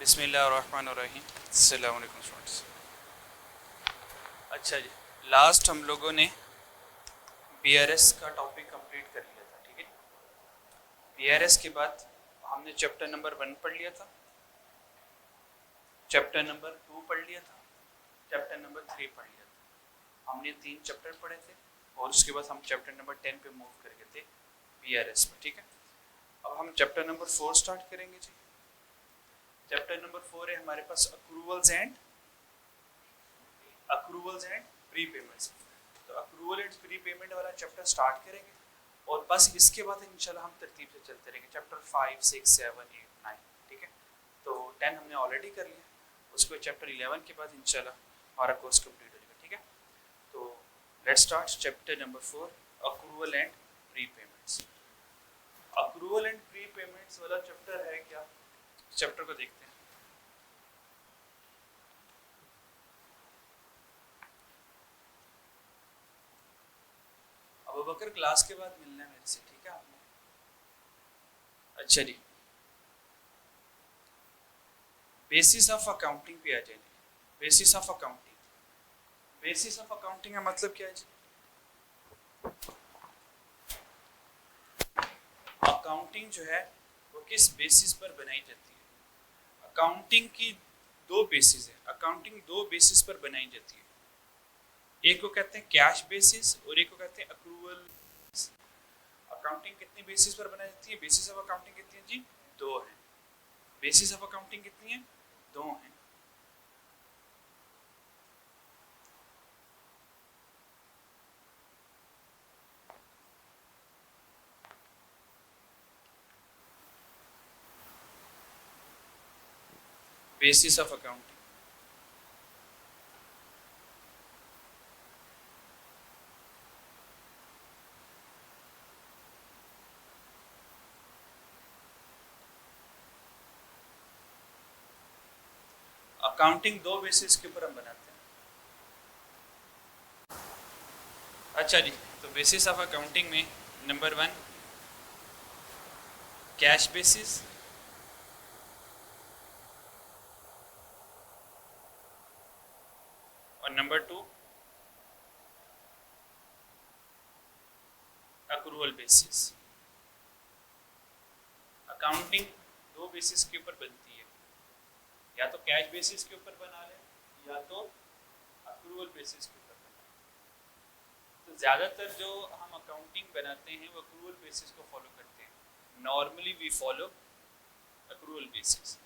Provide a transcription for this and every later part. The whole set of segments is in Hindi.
बिस्मिल्लाहिर्रहमानिर्रहीम। अस्सलाम वालेकुम स्टूडेंट्स। अच्छा जी, लास्ट हम लोगों ने बीआरएस का टॉपिक कंप्लीट कर लिया था, ठीक है। बीआरएस के बाद हमने चैप्टर नंबर 1 पढ़ लिया था, चैप्टर नंबर 2 पढ़ लिया था, चैप्टर नंबर 3 पढ़ लिया था। हमने 3 चैप्टर पढ़े थे और उसके बाद हम चैप्टर नंबर 10 पे मूव कर गए थे बीआरएस पर, ठीक है। अब हम चैप्टर नंबर 4 स्टार्ट करेंगे जी। चैप्टर नंबर 4 है हमारे पास अक्रूवल्स एंड प्री पेमेंट्स। तो अक्रूवल एंड प्री पेमेंट वाला चैप्टर स्टार्ट करेंगे और बस इसके बाद इंशाल्लाह हम तरतीब से चलते रहेंगे चैप्टर 5, 6, 7, 8, 9, ठीक है। तो 10 हमने ऑलरेडी कर लिया, उसके बाद चैप्टर 11 के बाद इंशाल्लाह हमारा कोर्स कंप्लीट हो जाएगा, ठीक है। तो let's start chapter number 4, accrual and pre payments. Accrual and pre payments वाला चैप्टर है क्या, चैप्टर को देखते हैं। अबू बकर क्लास के बाद मिलना है मेरे से, ठीक है आपने। अच्छा जी, बेसिस ऑफ अकाउंटिंग पे आ जाएंगे। Basis of accounting, basis of accounting का मतलब क्या है जी? अकाउंटिंग जो है वो किस बेसिस पर बनाई जाती है? अकाउंटिंग की दो बेसिस है, अकाउंटिंग दो बेसिस पर बनाई जाती है। एक को कहते हैं कैश बेसिस और एक को कहते हैं अक्रूवल। अकाउंटिंग कितनी बेसिस पर बनाई जाती है? बेसिस ऑफ अकाउंटिंग कितनी है जी? दो है। बेसिस ऑफ अकाउंटिंग कितनी है? दो है। बेसिस ऑफ अकाउंटिंग, अकाउंटिंग दो बेसिस के ऊपर हम बनाते हैं। अच्छा जी, तो बेसिस ऑफ अकाउंटिंग में नंबर 1 कैश बेसिस, और नंबर 2 अक्रूवल बेसिस। अकाउंटिंग दो बेसिस के ऊपर बनती है, या तो कैश बेसिस के ऊपर बना ले या तो अक्रूवल बेसिस के ऊपर बना ले। तो ज़्यादातर जो हम अकाउंटिंग बनाते हैं वो अक्रूवल बेसिस को फॉलो करते हैं। Normally we follow accrual basis.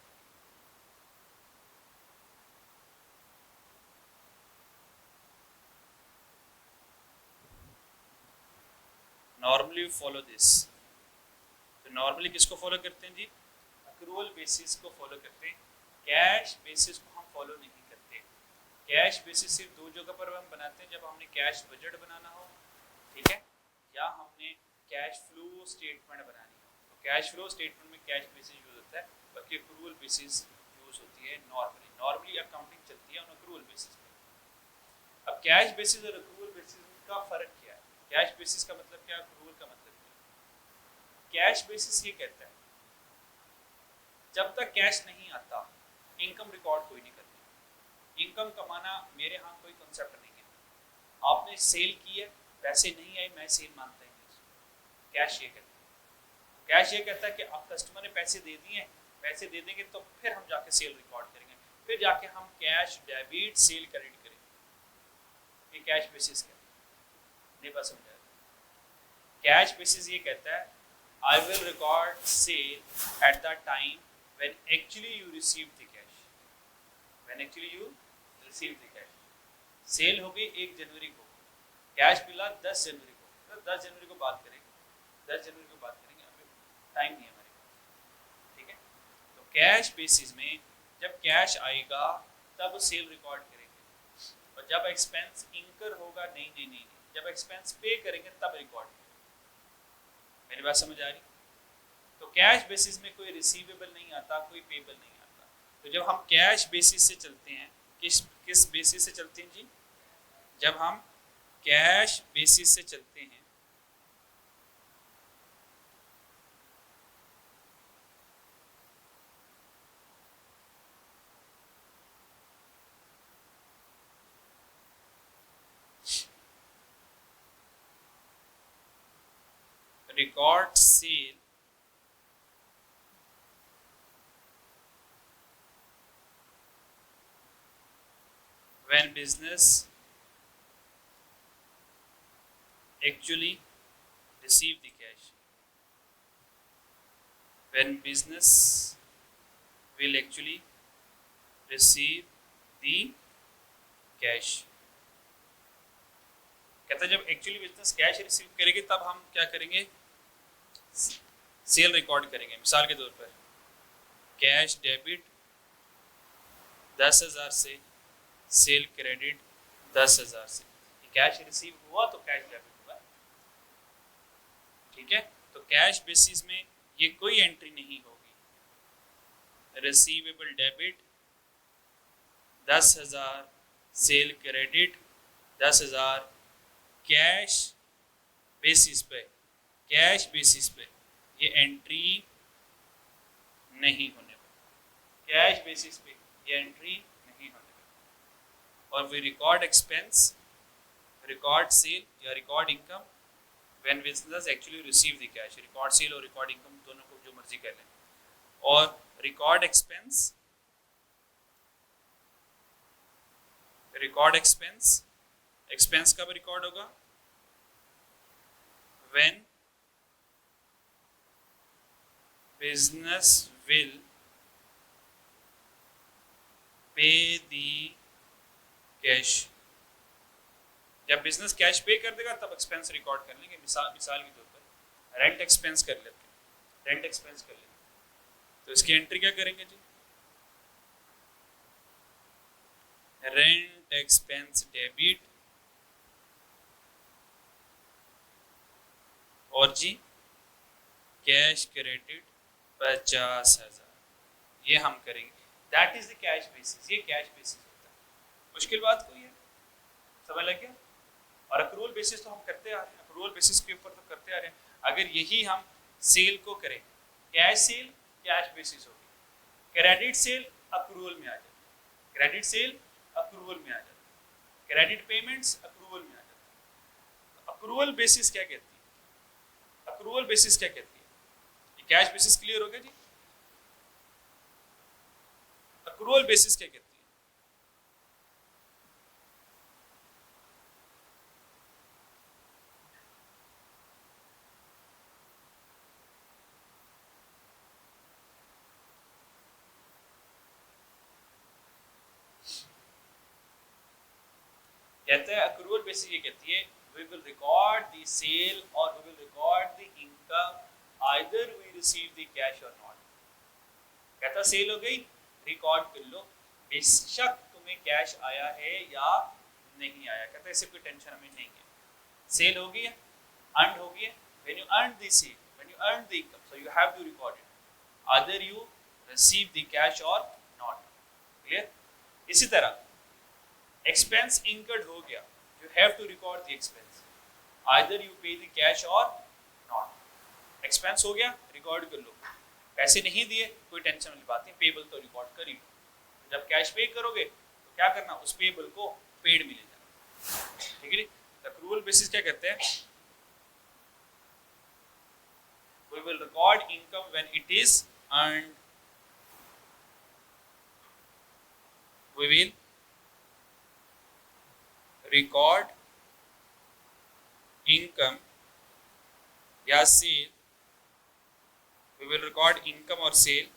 Normally we follow this. तो नॉर्मली किसको फॉलो करते हैं जी? अक्रूवल बेसिस को फॉलो करते हैं। कैश बेसिस को हम फॉलो नहीं करते। कैश बेसिस सिर्फ दो जगह पर हम बनाते हैं, जब हमने कैश बजट बनाना हो, ठीक है, या हमने कैश फ्लो स्टेटमेंट बनानी हो। तो कैश फ्लो स्टेटमेंट में कैश बेसिस यूज होता है, बाकी अक्रूवल बेसिस यूज होती है। नॉर्मली अकाउंटिंग चलती है ऑन अक्रूवल बेसिस पे। अब कैश बेसिस और अक्रूवल बेसिस का फर्क क्या है? कैश बेसिस का मतलब क्या है, अक्रूवल का मतलब क्या है? कैश बेसिस ये कहता है जब तक कैश नहीं आता इनकम रिकॉर्ड कोई नहीं करती। इनकम कमाना मेरे यहाँ कोई कॉन्सेप्ट नहीं है। आपने सेल की है, पैसे नहीं आए, मैं सेल मानता ही नहीं। कैश ये कहता है, कैश ये कहता है कि आप कस्टमर ने पैसे दे दिए, पैसे दे देंगे तो फिर हम जाके सेल रिकॉर्ड करेंगे, फिर जाके हम कैश डेबिट सेल क्रेडिट करेंगे। ये कैश बेसिस कहता है। नहीं बात समझ आया? कैश बेसिस ये कहता है I will record sale at the time when actually you receive the cash, when actually you receive the cash। Sale हो गई 1 जनवरी को, कैश मिला 10 जनवरी को, तो 10 जनवरी को बात करेंगे, 10 जनवरी को बात करेंगे, अभी टाइम नहीं है हमारे पास, ठीक है। तो कैश बेसिस में जब कैश आएगा तब सेल रिकॉर्ड करेंगे, और जब एक्सपेंस इंकर होगा, नहीं, जब एक्सपेंस पे करेंगे तब रिकॉर्ड करेंगे। मेरी बात समझ आ रही? तो कैश बेसिस में कोई रिसीवेबल नहीं आता, कोई पेबल नहीं आता। तो जब हम कैश बेसिस से चलते हैं, किस बेसिस से चलते हैं जी? जब हम कैश बेसिस से चलते हैं record sale when business actually receive the cash. When business will actually receive the cash. कहता है जब एक्चुअली बिजनेस कैश रिसीव करेगी तब हम क्या करेंगे, सेल रिकॉर्ड करेंगे. मिसाल के तौर पर कैश डेबिट 10,000 से, सेल क्रेडिट 10,000 से. कैश रिसीव हुआ तो कैश डेबिट हुआ. ठीक है, तो कैश बेसिस में ये कोई एंट्री नहीं होगी. Receivable debit 10,000, cell credit 10,000, cash basis पे, कैश बेसिस पे ये एंट्री नहीं होने वाली. कैश बेसिस पे ये एंट्री नहीं होने वाली. और we record expense, record sale या record income when business actually receive the cash. Record sale और रिकॉर्ड इनकम दोनों को जो मर्जी कर लें. और record expense, record expense, expense कब रिकॉर्ड होगा, when business will pay the cash. जब बिजनेस कैश पे कर देगा तब एक्सपेंस रिकॉर्ड कर लेंगे. मिसाल के तौर पर रेंट एक्सपेंस कर लेते हैं, रेंट एक्सपेंस कर लेंगे तो इसकी एंट्री क्या करेंगे जी, रेंट एक्सपेंस डेबिट और जी कैश क्रेडिट 50,000. ये हम करेंगे. That is the cash basis. ये कैश बेसिस होता है. मुश्किल बात कोई है, समझ लग गया. और अक्रूवल बेसिस तो हम करते आ रहे हैं, अक्रूवल बेसिस के ऊपर तो करते आ रहे हैं. अगर यही हम सेल को करें, कैश सेल कैश बेसिस होगी, क्रेडिट सेल अक्रूवल में आ जाती है, क्रेडिट सेल अक्रूवल में आ जाती है, क्रेडिट पेमेंट्स अक्रूवल में आ जाती है. अक्रूवल बेसिस क्या कहती है, अक्रूवल बेसिस क्या कहती है, ये कैश बेसिस क्लियर हो गया जी. अक्रूवल बेसिस क्या कहती है, कहते हैं अक्रूवल बेसिस ये कहती है we will record the sale or we will record the income either we receive the cash or not. कहता सेल हो गई, रिकॉर्ड कर लो बेशक तुम्हें कैश आया है या नहीं आया. कहता इससे कोई टेंशन हमें नहीं है. सेल हो गई है, अर्न हो गई है. when you earn the sale, when you earn the income, so you have to record it either you receive the cash or not. clear. इसी तरह एक्सपेंस इनकर्ड हो गया, you have to record the expense either you pay the cash or not. Expense हो गया, रिकॉर्ड कर लो. पैसे नहीं दिए कोई टेंशन वाली बात नहीं, पेबल तो रिकॉर्ड कर ही लो. जब कैश पे करोगे तो क्या करना, उस पेबल को पेड में ले जाना. ठीक है. अक्रूवल बेसिस क्या कहते हैं, we will record income when it is earned. We will record income या cell, we will record income or sale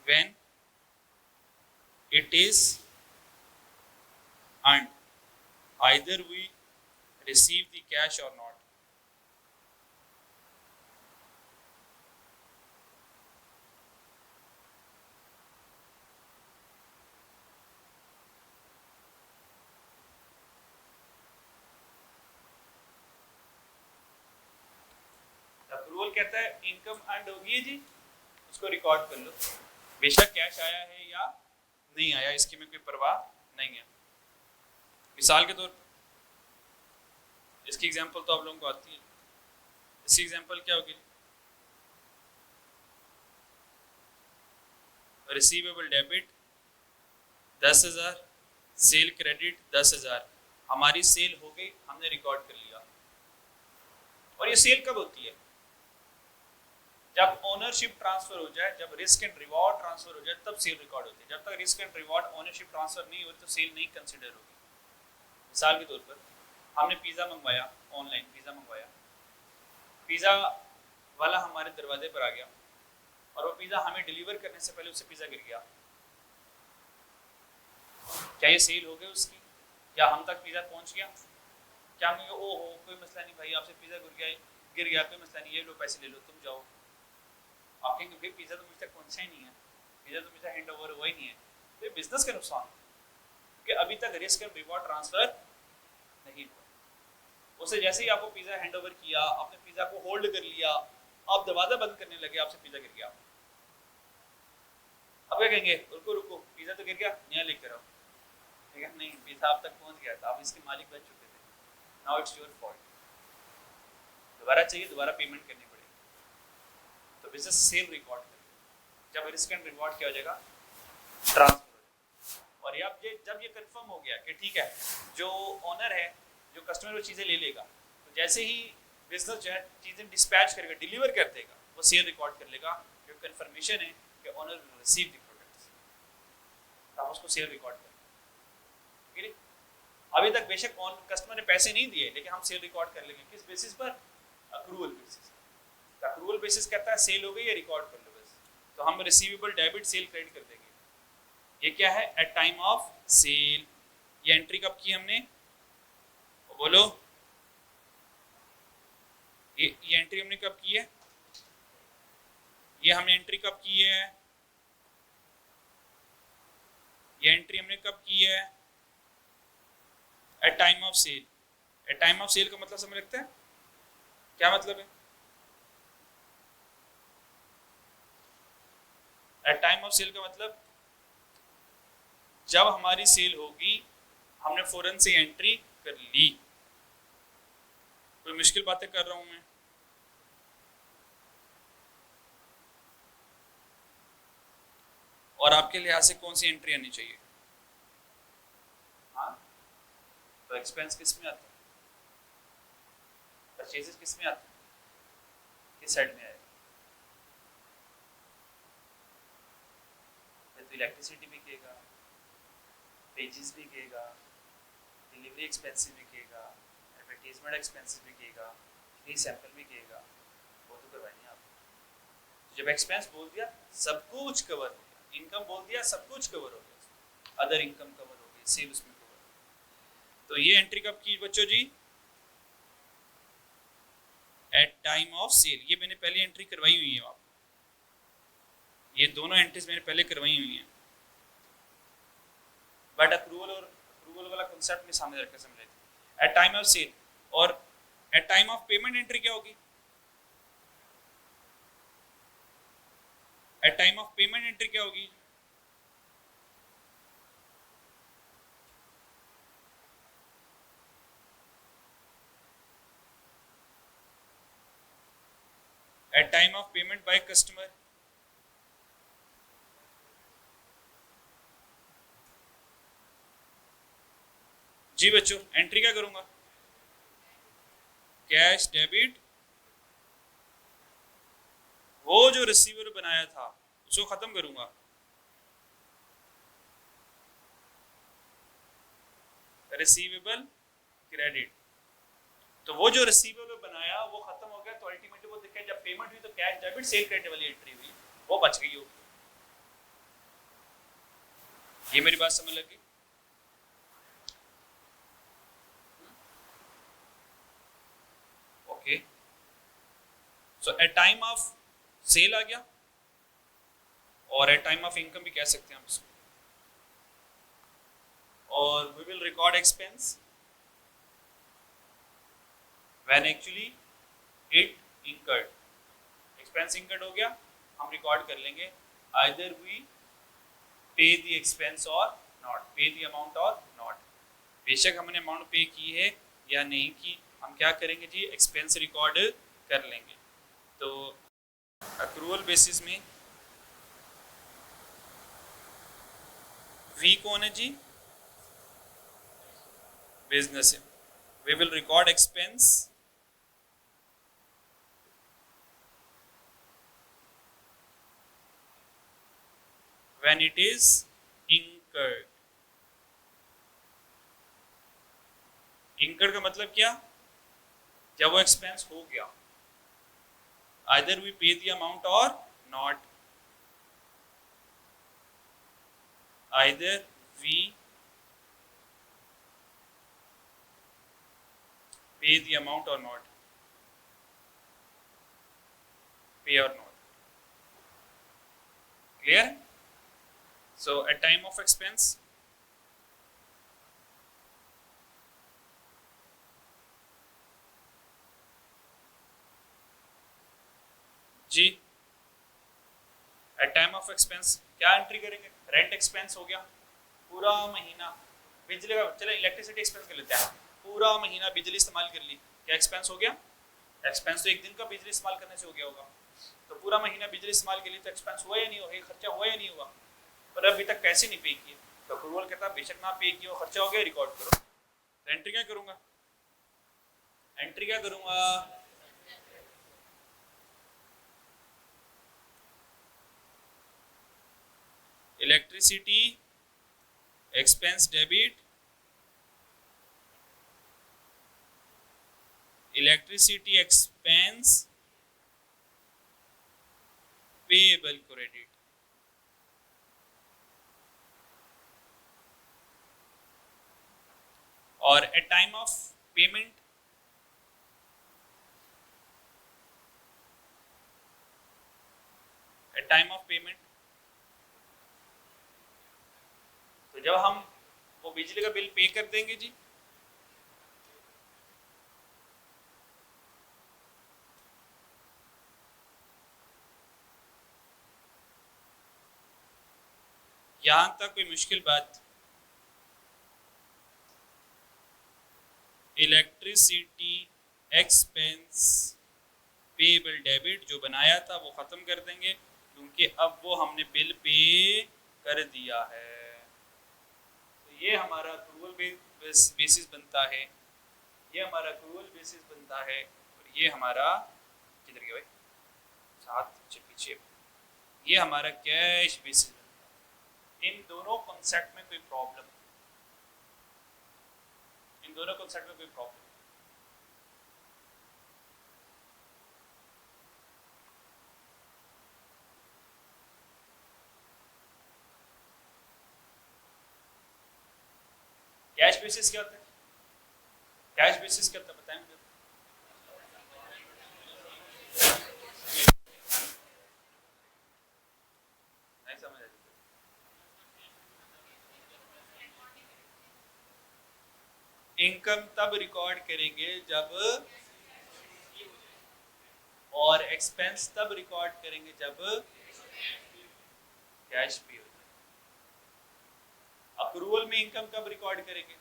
when it is earned either we receive the cash or not. कहता है इनकम अर्न होगी है जी, उसको रिकॉर्ड कर लो बेशक कैश आया है या नहीं आया, इसकी में कोई परवाह नहीं है. मिसाल के तौर पर इसकी एग्जांपल तो आप लोगों को आती है. इसकी एग्जांपल क्या होगी, रिसीवेबल डेबिट 10,000, सेल क्रेडिट 10,000. हमारी सेल हो गई, हमने रिकॉर्ड कर लिया और ये सेल कब होती है? जब ओनरशिप ट्रांसफर हो जाए, जब रिस्क एंड रिवॉर्ड ट्रांसफर हो जाए, तब सेल रिकॉर्ड होती है। जब तक risk and reward ownership transfer नहीं हो तो सेल नहीं कंसिडर होगी। मिसाल के तौर पर हमने पिज़्ज़ा मंगवाया, ऑनलाइन पिज़्ज़ा मंगवाया, पिज़्ज़ा वाला हमारे दरवाजे पर आ गया और वो पिज़्ज़ा हमें डिलीवर करने से पहले उससे पिज़्ज़ा गिर गया, क्या ये सेल हो गई उसकी? क्या हम तक पिज़्ज़ा पहुंच गया? क्या हम ओ हो कोई मसला नहीं भाई, आपसे पिज़्ज़ा गिर गया कोई मसला नहीं, ये लो पैसे ले लो तुम जाओ। आप कहेंगे भाई पिज़्ज़ा तो मुझ तक पहुंचा ही नहीं है, पिज़्ज़ा तो मुझे हैंड ओवर हुआ ही नहीं है। तो ये बिजनेस का नुकसान है क्योंकि अभी तक रिस्क एंड रिवॉर्ड ट्रांसफर नहीं हुआ। उसे जैसे ही आपको पिज़्ज़ा हैंड ओवर किया, आपने पिज़्ज़ा को होल्ड कर लिया, आप दरवाजा बंद करने लगे, आपसे पिज़्ज़ा गिर गया। अब क्या कहेंगे? रुको रुको, पिज़्ज़ा तो गिर गया, नया लेकर आओ। ठीक है, नहीं पिज़्ज़ा आप तक पहुंच गया था, आप इसके मालिक बन चुके थे, नाउ इट्स योर फॉल्ट, दोबारा चाहिए दोबारा पेमेंट करनी पड़ेगी। तो बिजनेस सेल रिकॉर्ड करें, जब रिस्क एंड रिवॉर्ड क्या हो जाएगा? ट्रांसफर हो जाएगा। और जब ये कंफर्म हो गया कि ठीक है जो ओनर है, जो कस्टमर वो चीज़ें ले लेगा, तो जैसे ही बिजनेस जो है चीज़ें डिस्पैच करेगा, डिलीवर कर देगा, वो सेल रिकॉर्ड कर लेगा क्योंकि कंफर्मेशन है कि owner will receive the products, तो आप उसको सेल रिकॉर्ड करें। ठीक है, अभी तक बेशक कस्टमर ने पैसे नहीं दिए लेकिन हम सेल रिकॉर्ड कर लेंगे। किस बेसिस पर? Accrual basis. अक्रूवल बेसिस कहता है सेल हो गई है, रिकॉर्ड कर लो बस। तो हम रिसीवेबल डेबिट सेल क्रेडिट कर देंगे। ये क्या है? At time of sale. ये एंट्री कब की हमने? बोलो, ये एंट्री हमने कब की है? ये हमने एंट्री कब की है? ये एंट्री हमने कब की है? At time of sale. At time of sale का मतलब समझ रखते हैं? क्या मतलब है? एट टाइम ऑफ सेल का मतलब जब हमारी सेल होगी हमने फौरन से एंट्री कर ली। कोई मुश्किल बातें कर रहा हूं मैं? और आपके लिहाज से कौन सी एंट्री आनी चाहिए? हाँ, तो एक्सपेंस किस में आता है? परचेजेस किस में आता है? किस साइड में आएगा? तो इलेक्ट्रिसिटी भी कहेगा, पेजेस भी कहेगा, डिलीवरी एक्सपेंसिव भी कहेगा, एडवर्टीजमेंट एक्सपेंसिव भी कहेगा, फ्री सैंपल भी कहेगा, वो तो करवाएंगे आप। तो जब एक्सपेंस बोल दिया सब कुछ कवर हो गया, इनकम बोल दिया सब कुछ कवर हो गया, अदर इनकम कवर हो गई, सेल उसमें कवर हो गई। तो ये एंट्री कब की बच्चों जी? At time of sale. ये मैंने पहले एंट्री करवाई हुई है, आप ये दोनों एंट्रीज मैंने पहले करवाई हुई हैं, बट अप्रूवल और अप्रूवल वाला कॉन्सेप्ट में सामने रखकर समझ लेते। एट टाइम ऑफ सेल और at time of payment entry क्या होगी? At time of payment entry क्या होगी? At time of payment by customer. जी बच्चों, एंट्री क्या करूंगा? कैश डेबिट, वो जो रिसीवर बनाया था उसको खत्म करूंगा। रिसीवेबल क्रेडिट, तो वो जो रिसीवेबल बनाया वो खत्म हो गया, तो अल्टीमेटली वो देखा जब पेमेंट हुई तो कैश डेबिट सेल क्रेडिट वाली एंट्री हुई, वो बच गई होगी। ये मेरी बात समझ लगी? Okay, so at time of sale आ गया, और एट टाइम ऑफ इनकम भी कह सकते हैं हम इसको। और we will record expense when actually it incurred. Expense incurred हो गया, हम रिकॉर्ड कर लेंगे, either we pay the expense or not, pay the amount or not. बेशक हमने अमाउंट पे की है या नहीं की, हम क्या करेंगे जी? एक्सपेंस रिकॉर्ड कर लेंगे। तो अक्रूवल बेसिस में वी कौन है जी? बिजनेस है। We will record expense when it is incurred. Incurred का मतलब क्या? जब वो एक्सपेंस हो गया, either we pay the amount or not, either we pay the amount or not, pay or not. Clear? So at time of expense, जी एट टाइम ऑफ एक्सपेंस क्या एंट्री करेंगे? रेंट एक्सपेंस हो गया पूरा महीना, बिजली का, चलो इलेक्ट्रिसिटी एक्सपेंस कर लेते हैं, पूरा महीना बिजली इस्तेमाल कर ली, क्या एक्सपेंस हो गया? एक्सपेंस तो एक दिन का बिजली इस्तेमाल करने से हो गया होगा, तो पूरा महीना बिजली इस्तेमाल के लिए तो एक्सपेंस हुआ या नहीं हुआ, खर्चा हुआ या नहीं हुआ? पर अभी तक पैसे नहीं पे किए, तो अप्रूवल कहता है बेशक ना पे किया, खर्चा हो गया, रिकॉर्ड करो। तो एंट्री क्या करूंगा? एंट्री क्या करूंगा? Electricity expense debit, electricity expense payable credit, और at time of payment at time of payment, तो जब हम वो बिजली का बिल पे कर देंगे जी, यहां तक कोई मुश्किल बात? इलेक्ट्रिसिटी एक्सपेंस पेएबल डेबिट जो बनाया था वो खत्म कर देंगे, क्योंकि अब वो हमने बिल पे कर दिया है। तो ये हमारा अक्रूवल बेसिस बनता है, ये हमारा अक्रूवल बेसिस बनता है, और ये हमारा किधर गया भाई, साथ पीछे, ये हमारा कैश बेसिस बनता है। इन दोनों कॉन्सेप्ट में कोई प्रॉब्लम? इन दोनों कॉन्सेप्ट में कोई प्रॉब्लम? कैश बेसिस क्या होता है? कैश बेसिस क्या होता है बताएं मुझे। नहीं समझ आई? इनकम तब रिकॉर्ड करेंगे जब, और एक्सपेंस तब रिकॉर्ड करेंगे जब कैश पे हो जाए। अप्रूवल में इनकम कब रिकॉर्ड करेंगे?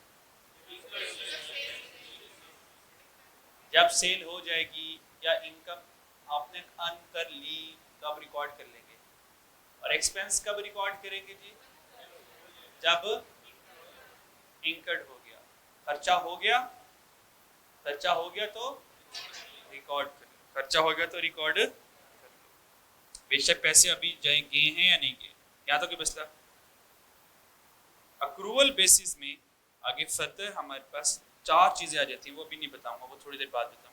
जब सेल हो जाएगी या इनकम आपने अर्न कर ली तब रिकॉर्ड कर लेंगे। और एक्सपेंस कब रिकॉर्ड करेंगे जी? जब इंकर्ड हो गया, खर्चा हो गया, खर्चा हो गया तो रिकॉर्ड कर, खर्चा हो गया तो रिकॉर्ड कर, बेशक पैसे अभी जाए गए हैं या नहीं गए। यहाँ तो क्या बचता? अक्रूवल बेसिस में आगे फर्दर हमारे पास चार चीजें आ जाती हैं, वो अभी नहीं बताऊंगा, वो थोड़ी देर बाद बताऊंगा।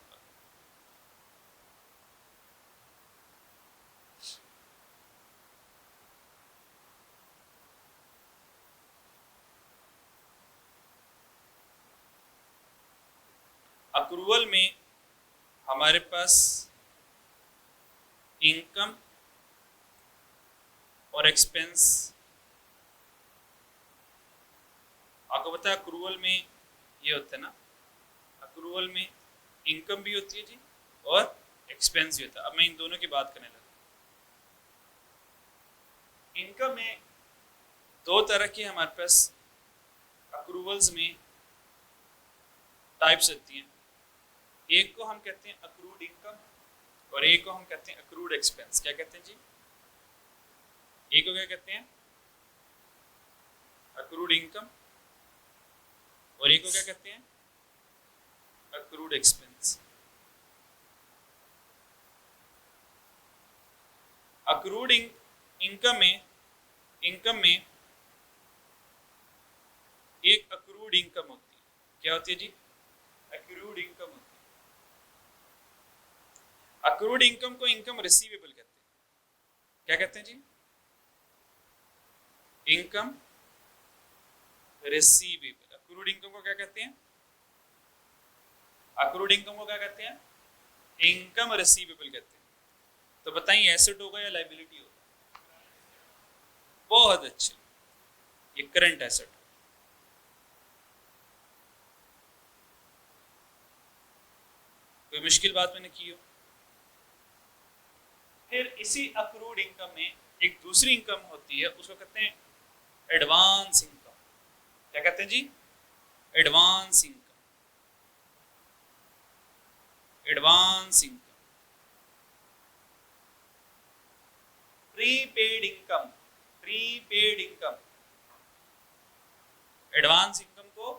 अक्रूवल में हमारे पास इनकम और एक्सपेंस, आपको पता है अक्रूवल में ये होता है ना, अक्रूवल में इनकम भी होती है जी और एक्सपेंस भी होता है। अब मैं इन दोनों की बात करने लगा। इनकम में दो तरह की हमारे पास अक्रूवल्स में टाइप्स होती हैं, एक को हम कहते हैं अक्रूड इनकम और एक को हम कहते हैं अक्रूड एक्सपेंस। क्या कहते हैं जी? एक को क्या कहते हैं? अक्रूड इनकम, और एक को क्या कहते हैं? Accrued expense. अक्रूड इनकम में इनकम में एक अक्रूड इनकम होती है। क्या होती है जी? अक्रूड इनकम होती है। अक्रूड इनकम को इनकम रिसीवेबल कहते हैं। क्या कहते हैं जी? Income receivable. अक्रूड इनकम को क्या कहते हैं? अक्रूड इनकम को क्या कहते हैं? इनकम रिसीवेबल कहते हैं। तो बताइए एसेट होगा या लायबिलिटी होगा? बहुत अच्छे, ये करंट एसेट। कोई मुश्किल बात मैंने की हो? फिर इसी अक्रूड इनकम में एक दूसरी इनकम होती है, उसको कहते हैं एडवांस इनकम। क्या कहते हैं जी? Advance income. Advance income, prepaid income. Prepaid income, advance income को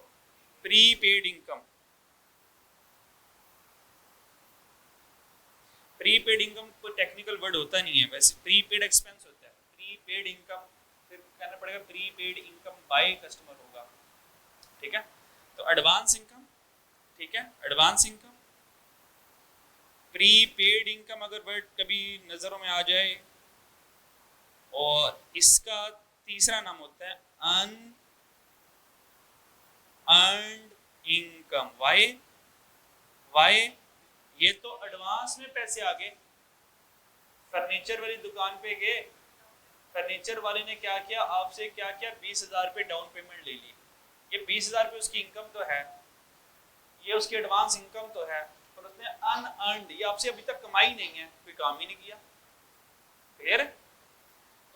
प्रीपेड इनकम। प्रीपेड इनकम कोई टेक्निकल वर्ड होता नहीं है वैसे, प्रीपेड एक्सपेंस होता है। प्रीपेड इनकम फिर कहना पड़ेगा प्रीपेड इनकम बाय कस्टमर होगा। ठीक है, तो एडवांस इनकम, ठीक है, एडवांस इनकम, प्रीपेड इनकम अगर वर्ड कभी नजरों में आ जाए, और इसका तीसरा नाम होता है अनअर्न्ड इनकम। वाई? वाई? ये तो एडवांस में पैसे आ गए। फर्नीचर वाली दुकान पे गए, फर्नीचर वाले ने क्या किया, आपसे क्या किया, 20,000 रुपये डाउन पेमेंट ले ली। ये 20,000 रुपये उसकी इनकम तो है, ये उसकी एडवांस इनकम तो है, पर उसने अनअर्न्ड, ये आपसे अभी तक कमाई नहीं है, कोई काम ही नहीं किया। फिर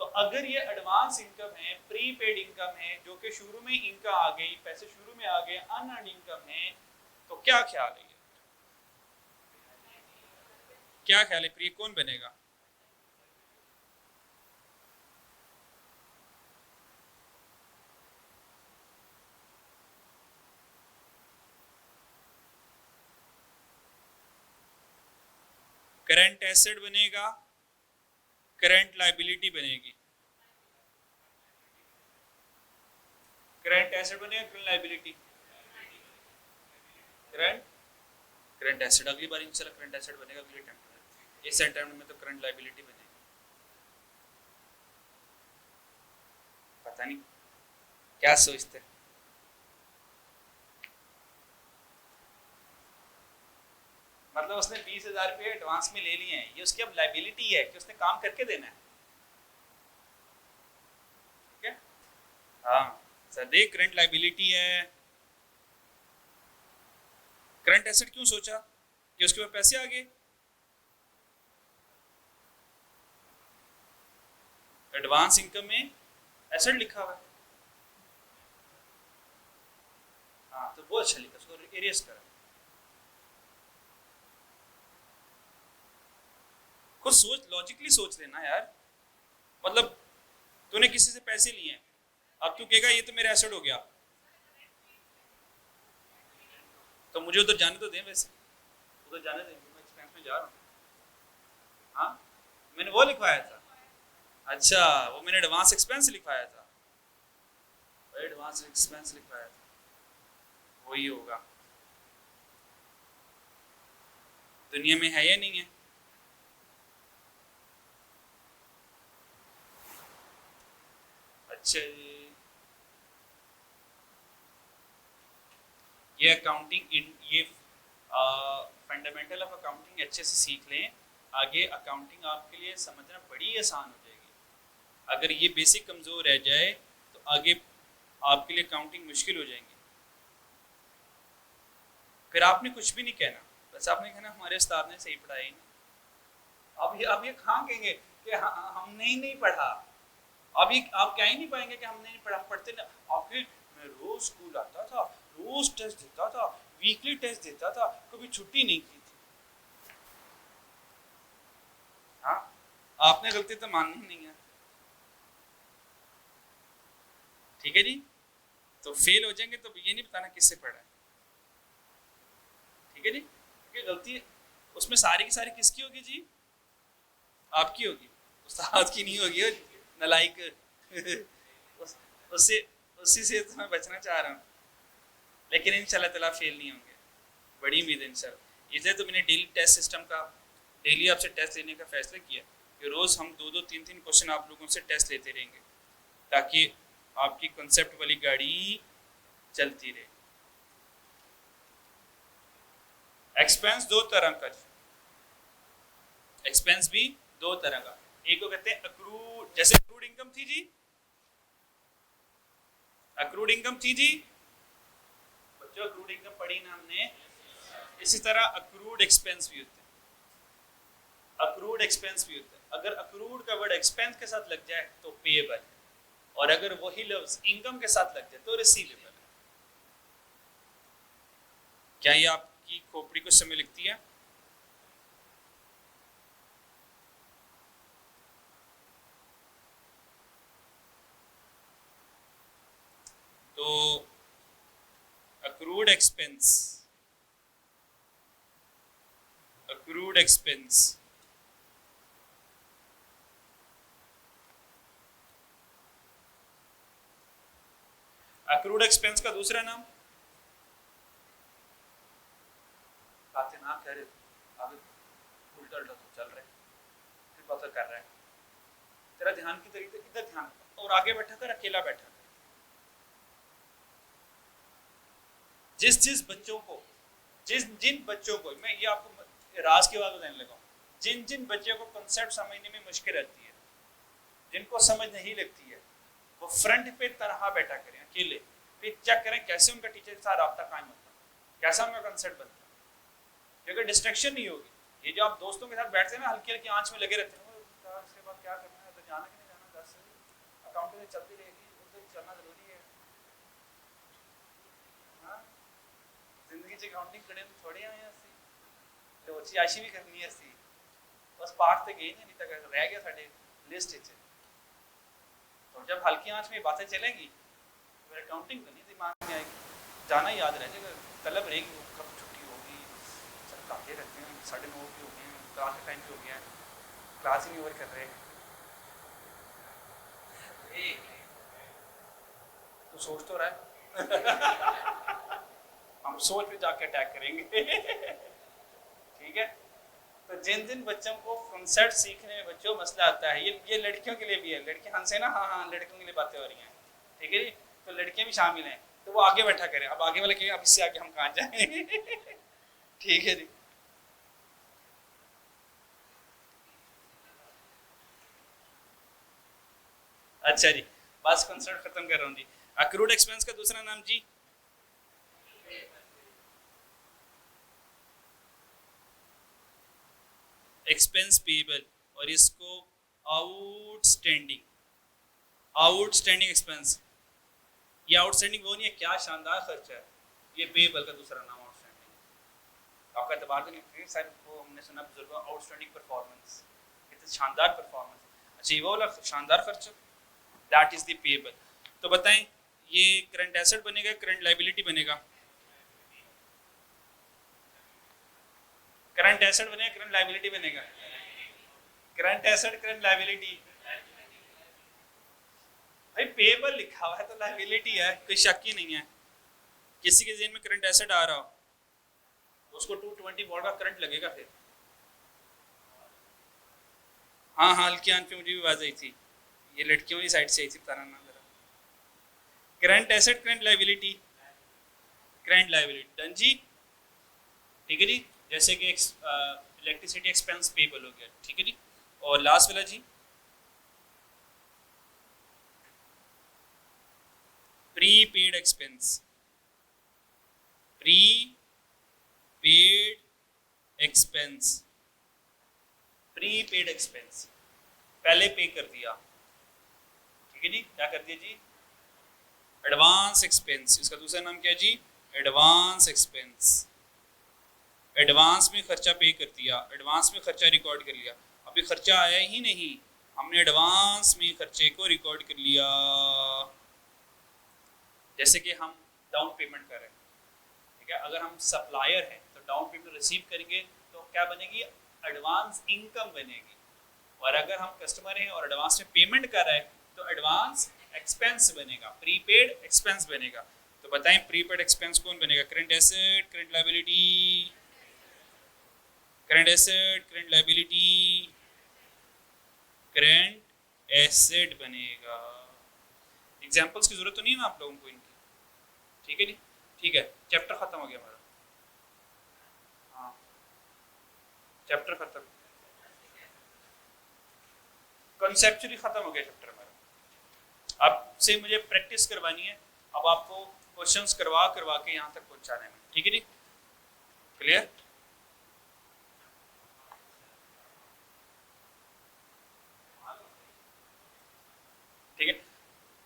तो अगर ये एडवांस इनकम है, प्रीपेड इनकम है, जो कि शुरू में इनकम आ गई, पैसे शुरू में आ गए, अनअर्न्ड इनकम है, तो क्या ख्याल है? क्या ख्याल है प्रिय, कौन बनेगा? करंट एसेट बनेगा, करंट लायबिलिटी बनेगी? करंट एसेट बनेगा, current liability? Current, current asset अगली बार इंशाल्लाह करंट एसेट बनेगा अगले टाइम। इस टाइम में तो करंट लायबिलिटी बनेगी। पता नहीं क्या सोचते हैं। मतलब उसने 20,000 रुपये एडवांस में ले लिए हैं, ये उसकी अब लायबिलिटी है कि उसने काम करके देना है। ठीक है, हाँ सर, देख करंट लायबिलिटी है। करंट एसेट क्यों सोचा? कि उसके पास पैसे आ गए। एडवांस इनकम में एसेट लिखा हुआ है, हाँ तो बहुत अच्छा लिखा, उसको एरियस करा। खुद सोच, लॉजिकली सोच लेना यार। मतलब तूने किसी से पैसे लिए हैं, अब तू कहेगा ये तो मेरा एसेट हो गया, तो मुझे उधर जाने तो दें, वैसे उधर जाने दें, मैं एक्सपेंस में जा रहा हूँ। हाँ मैंने वो लिखवाया था, अच्छा वो मैंने एडवांस एक्सपेंस लिखवाया था, एडवांस एक्सपेंस लिखवाया था, वही होगा। दुनिया में है या नहीं है? अच्छा ये अकाउंटिंग, ये फंडामेंटल ऑफ अकाउंटिंग अच्छे से सीख लें, आगे अकाउंटिंग आपके लिए समझना बड़ी आसान हो जाएगी। अगर ये बेसिक कमज़ोर रह जाए तो आगे आपके लिए अकाउंटिंग मुश्किल हो जाएंगी। फिर आपने कुछ भी नहीं कहना, बस आपने कहना हमारे उस्ताद ने सही पढ़ाया नहीं। अब ये कहाँ कहेंगे कि हमने ही नहीं पढ़ा। अभी आप क्या ही नहीं पाएंगे कि हमने नहीं पढ़ा, हम पढ़ते ना। आपके मैं रोज स्कूल आता था, रोज टेस्ट देता था, वीकली टेस्ट देता था, कभी छुट्टी नहीं की थी। हाँ आपने गलती तो माननी नहीं है, ठीक है जी। तो फेल हो जाएंगे तो ये नहीं बताना किससे पढ़ा है, ठीक है जी। क्योंकि गलती उसमें सारी की सारी किसकी होगी जी? आपकी होगी, उस्ताद की नहीं होगी। नलायक उससे उसी से तो मैं बचना चाह रहा हूँ, लेकिन इंशाल्लाह ताला फेल नहीं होंगे, बड़ी उम्मीद है इंशाल्लाह। इसलिए तो मैंने डेली टेस्ट सिस्टम का, डेली आपसे टेस्ट लेने का फैसला किया कि रोज़ हम 2-2 3-3 क्वेश्चन आप लोगों से टेस्ट लेते रहेंगे, ताकि आपकी कंसेप्ट वाली गाड़ी चलती रहे। एक्सपेंस दो तरह का, एक्सपेंस भी दो तरह का, एक को कहते हैं अक्रूड, जैसे अक्रूड इनकम थी जी, अक्रूड इनकम थी जी बच्चों, अक्रूड इनकम पढ़ी ना हमने। इसी तरह अक्रूड एक्सपेंस भी होते हैं, अक्रूड एक्सपेंस भी होता है। अगर अक्रूड का वर्ड एक्सपेंस के साथ लग जाए तो पेएबल है, और अगर वही लफ्ज इनकम के साथ लग जाए तो रिसीवेबल है। क्या ये आपकी खोपड़ी कुछ समय लिखती है? तो accrued expense, accrued expense accrued expense का दूसरा नाम, बातें ना कह रहे, आगे उल्टा उल्टा तो चल रहा है, फिर बात कर रहा है, तेरा ध्यान की तरीके इधर ध्यान, और आगे बैठा कर, अकेला बैठा कर। जिस जिस बच्चों को, जिन बच्चों को, मैं ये आपको राज की बात बताने लगा, जिन जिन बच्चों को कंसेप्ट समझने में मुश्किल रहती है, जिनको समझ नहीं लगती है, वो फ्रंट पे तरह बैठा करें अकेले, फिर चेक करें कैसे उनका टीचर के साथ राब्ता कायम होता है, कैसा उनका कंसेप्ट बनता है, क्योंकि डिस्ट्रैक्शन नहीं होगी। ये जो आप दोस्तों के साथ बैठते हैं ना, हल्की हल्की आंच में लगे रहते हैं, इसके बाद क्या करना है, तो जाना कि नहीं जाना, 10 से अकाउंटिंग चलती रहेगी, उधर चलना जरूरी है। हाँ, जिंदगी च अकाउंटिंग करें तो थोड़े आए असं तो अच्छी आशी भी करनी है, असं बस पाठ तक गई नहीं तक रह गया साढ़े लिस्ट च। तो जब हल्की आंच में बातें चलेंगी फिर अकाउंटिंग तो नहीं दिमाग में आएगी, जाना याद रह जाएगा, तलब रहेगी कब छुट्टी होगी, चल काटे रहते हैं, 9:30 के हो गए हैं, क्लास का टाइम भी हो गया है, क्लास ही नहीं ओवर कर रहे हैं। तो सोच तो रहा है हम सोच पे जाके अटैक करेंगे ठीक है। तो जिन जिन बच्चों को कंसेप्ट सीखने में बच्चों मसला आता है, ये लड़कियों के लिए भी है, लड़कियां हंसे ना, हाँ हाँ लड़कियों के लिए बातें हो रही हैं, ठीक है जी, तो लड़कियां भी शामिल हैं, तो वो आगे बैठा करें। अब आगे वाले कहेंगे अब इससे आगे हम कहाँ जाएं ठीक है जी। अच्छा जी, बस कंसेप्ट खत्म कर रहा हूँ जी। अक्रूड एक्सपेंस का दूसरा नाम जी, एक्सपेंस पेएबल, और इसको आउटस्टैंडिंग, आउटस्टैंडिंग एक्सपेंस। ये आउटस्टैंडिंग वो नहीं है, क्या शानदार खर्चा है, ये पेएबल का दूसरा नाम आउटस्टैंडिंग। आपका एतबार तो नहीं सर, वो हमने सुना बुजुर्गों आउटस्टैंडिंग परफॉर्मेंस, इतनी शानदार परफॉर्मेंस। अच्छा, ये वो वाला शानदार खर्चा, दैट इज द पेएबल। तो बताएं ये करंट एसेट बनेगा, करंट लायबिलिटी बनेगा? करंट एसेट बनेगा, करंट लायबिलिटी बनेगा? Current asset, current liability. भाई पेएबल लिखा हुआ है तो लायबिलिटी है, कोई शक ही नहीं है। किसी के जेन में करंट एसेट आ रहा हो उसको 220 वोल्ट का करंट लगेगा फिर। हाँ हाँ, हल्की आंख पे मुझे भी आवाज आई थी, ये लड़कियों की साइड से आई थी, बताना ना जरा। Current asset, current liability, current liability done जी, ठीक है जी। जैसे कि इलेक्ट्रिसिटी एक्सपेंस पेएबल हो गया, ठीक है जी। और लास्ट वाला जी, prepaid expense, prepaid expense, prepaid expense, पहले पे कर दिया, ठीक है जी। क्या कर दिया जी? Advance expense. इसका दूसरा नाम क्या है जी? Advance expense. एडवांस में खर्चा पे कर दिया, एडवांस में खर्चा रिकॉर्ड कर लिया, अभी खर्चा आया ही नहीं, हमने एडवांस में खर्चे को रिकॉर्ड कर लिया। जैसे कि हम डाउन पेमेंट कर रहे हैं, ठीक है, अगर हम सप्लायर हैं तो डाउन पेमेंट रिसीव करेंगे तो क्या बनेगी? एडवांस इनकम बनेगी। और अगर हम कस्टमर हैं और एडवांस में पेमेंट कर रहे हैं तो एडवांस एक्सपेंस बनेगा, प्रीपेड एक्सपेंस बनेगा। तो बताएं प्रीपेड एक्सपेंस कौन बनेगा? Current asset, current liability, current asset, current liability, current asset बनेगा। एग्जांपल्स की जरूरत तो नहीं है ना आप लोगों को इनकी, ठीक है जी? ठीक है, चैप्टर खत्म हो गया हमारा। हाँ, चैप्टर खत्म, कॉन्सेप्चुअली खत्म हो गया चैप्टर हमारा। अब से मुझे प्रैक्टिस करवानी है, अब आपको क्वेश्चंस करवा करवा के यहाँ तक पहुँचाने में, ठीक है जी? क्लियर? ठीक है,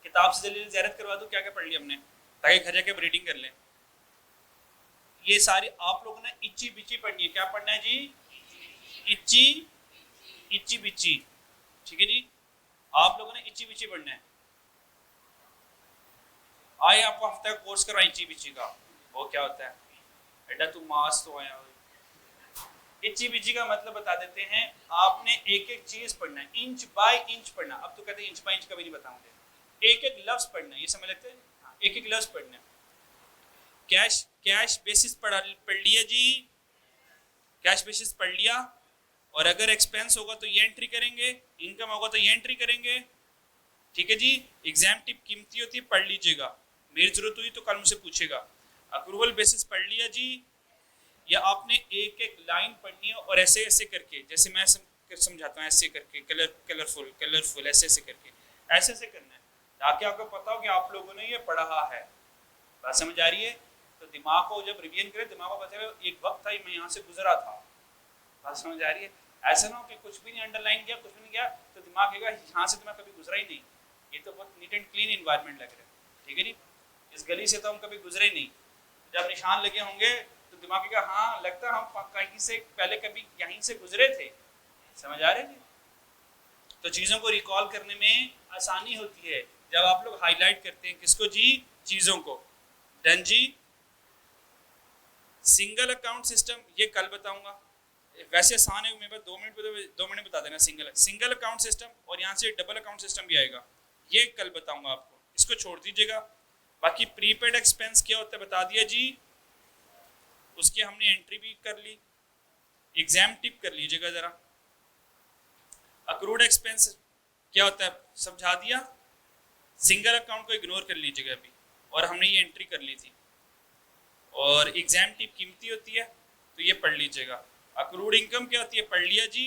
किताब से जल्दी ज़ियारत करवा दो क्या क्या पढ़ लिया हमने, ताकि घर जाके रीडिंग कर लें। ये सारी आप लोगों ने इच्ची बिच्ची पढ़नी है। क्या पढ़ना है जी? इच्ची, इच्ची बिच्ची, ठीक है जी? आप लोगों ने इच्ची बिच्ची पढ़ना है। आए आपको हफ्ता का कोर्स करवाएं इच्ची बिच्ची का। वो क्या होता है? बेटा तू मास तो आया। इच्ची बिच्ची का मतलब बता देते हैं, आपने एक एक चीज पढ़ना है, इंच बाय इंच पढ़ना। अब तो कहते हैं इंच बाय इंच कभी नहीं बताऊंगे, एक एक लफ्ज पढ़ना है, ये समझ लेते हैं? एक एक लफ्ज पढ़ना है। कैश, कैश बेसिस पढ़ लिया जी, कैश बेसिस पढ़ लिया। और अगर एक्सपेंस होगा तो ये एंट्री करेंगे, इनकम होगा तो ये एंट्री करेंगे, ठीक है जी? एग्जाम टिप कीमती होती है, पढ़ लीजिएगा, मेरी जरूरत हुई तो कल मुझसे पूछेगा। अक्रूवल बेसिस पढ़ लिया जी, या आपने एक एक लाइन पढ़नी है और ऐसे ऐसे करके, जैसे मैं समझाता हूँ, ऐसे करके कलरफुल कलरफुल ऐसे ऐसे करके ऐसे ऐसे करना है, ताकि आपको पता हो कि आप लोगों ने ये पढ़ा है। बात समझ आ रही है? तो दिमाग को जब रिवीजन करें, दिमाग को पता है एक वक्त था मैं यहाँ से गुजरा था। बात समझ आ रही है? ऐसा ना हो कि कुछ भी नहीं अंडरलाइन किया, कुछ भी नहीं किया, तो दिमाग कहेगा यहाँ से तो मैं कभी गुजरा ही नहीं, ये तो बहुत नीट एंड क्लीन इन्वायरमेंट लग रहा है, ठीक है जी? इस गली से तो हम कभी गुजरे नहीं। जब निशान लगे होंगे तो दिमाग कहेगा हाँ लगता है हम कहीं से पहले कभी यहीं से गुजरे थे। समझ आ रहे हैं? तो चीज़ों को रिकॉल करने में आसानी होती है जब आप लोग हाईलाइट करते हैं। किसको जी? चीज़ों को। डन जी? सिंगल अकाउंट सिस्टम ये कल बताऊंगा, वैसे आसान है, मेरे पास 2 मिनट बता देना। सिंगल अकाउंट सिस्टम, और यहाँ से डबल अकाउंट सिस्टम भी आएगा, ये कल बताऊंगा आपको, इसको छोड़ दीजिएगा। बाकी प्रीपेड एक्सपेंस क्या होता है बता दिया जी, उसकी हमने एंट्री भी कर ली। एग्जाम टिप कर लीजिएगा जरा। अक्रूड एक्सपेंस क्या होता है समझा दिया। सिंगल अकाउंट को इग्नोर कर लीजिएगा अभी, और हमने ये एंट्री कर ली थी। और एग्जाम टिप कीमती होती है तो ये पढ़ लीजिएगा। अक्रूड इनकम क्या होती है पढ़ लिया जी।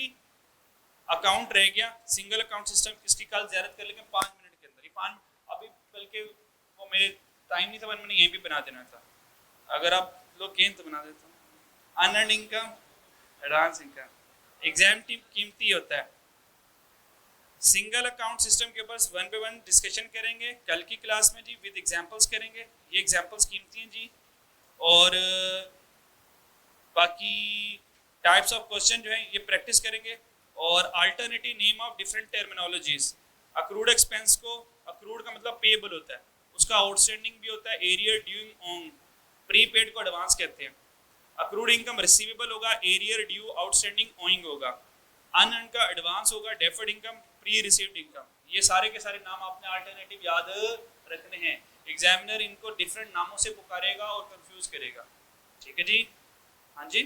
अकाउंट रह गया सिंगल अकाउंट सिस्टम, इसकी कल ज़ियारत कर लेंगे 5 मिनट के अंदर। ये 5 अभी बल्कि वो मेरे टाइम नहीं था, मैंने यहीं भी बना देना था, अगर आप लोग कहें तो बना देता हूँ। Unearned income, advance income, exam tip कीमती होता है। सिंगल अकाउंट सिस्टम के ऊपर 1 by 1 डिस्कशन करेंगे कल की क्लास में जी, विद एग्जांपल्स करेंगे। ये एग्जांपल्स कीमती हैं जी। और बाकी टाइप्स ऑफ क्वेश्चन जो है ये प्रैक्टिस करेंगे। और alternative name of different terminologies. Accrued expense को, अक्रूड का मतलब पेबल होता है, उसका आउटस्टैंडिंग भी होता है, एरियर ड्यूइंग ऑन। प्रीपेड को एडवांस कहते हैं। अक्रूड इनकम रिसीवेबल होगा, एरियर ड्यू आउटस्टैंडिंग ओइंग होगा। अनअर्न्ड का एडवांस होगा, deferred income, pre received income. ये सारे के सारे नाम आपने अल्टरनेटिव याद रखने हैं। एग्जामिनर इनको डिफरेंट नामों से पुकारेगा और कंफ्यूज करेगा, ठीक है जी? हाँ जी,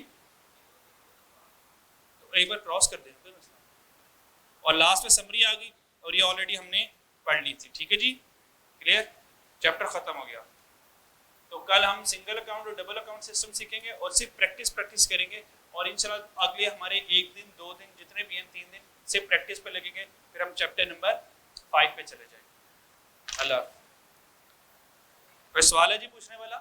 तो एक बार क्रॉस कर दें। और लास्ट में समरी आ गई, और ये ऑलरेडी हमने पढ़ ली थी, ठीक है जी? क्लियर? चैप्टर खत्म हो गया। तो कल हम सिंगल अकाउंट और डबल अकाउंट सिस्टम सीखेंगे और सिर्फ प्रैक्टिस करेंगे। और इंशाल्लाह अगले हमारे 1 दिन 2 दिन जितने भी हैं 3 दिन से प्रैक्टिस पे लगेंगे, फिर हम चैप्टर नंबर 5 पे चले जाएंगे। अल्लाह। कोई सवाल है जी पूछने वाला?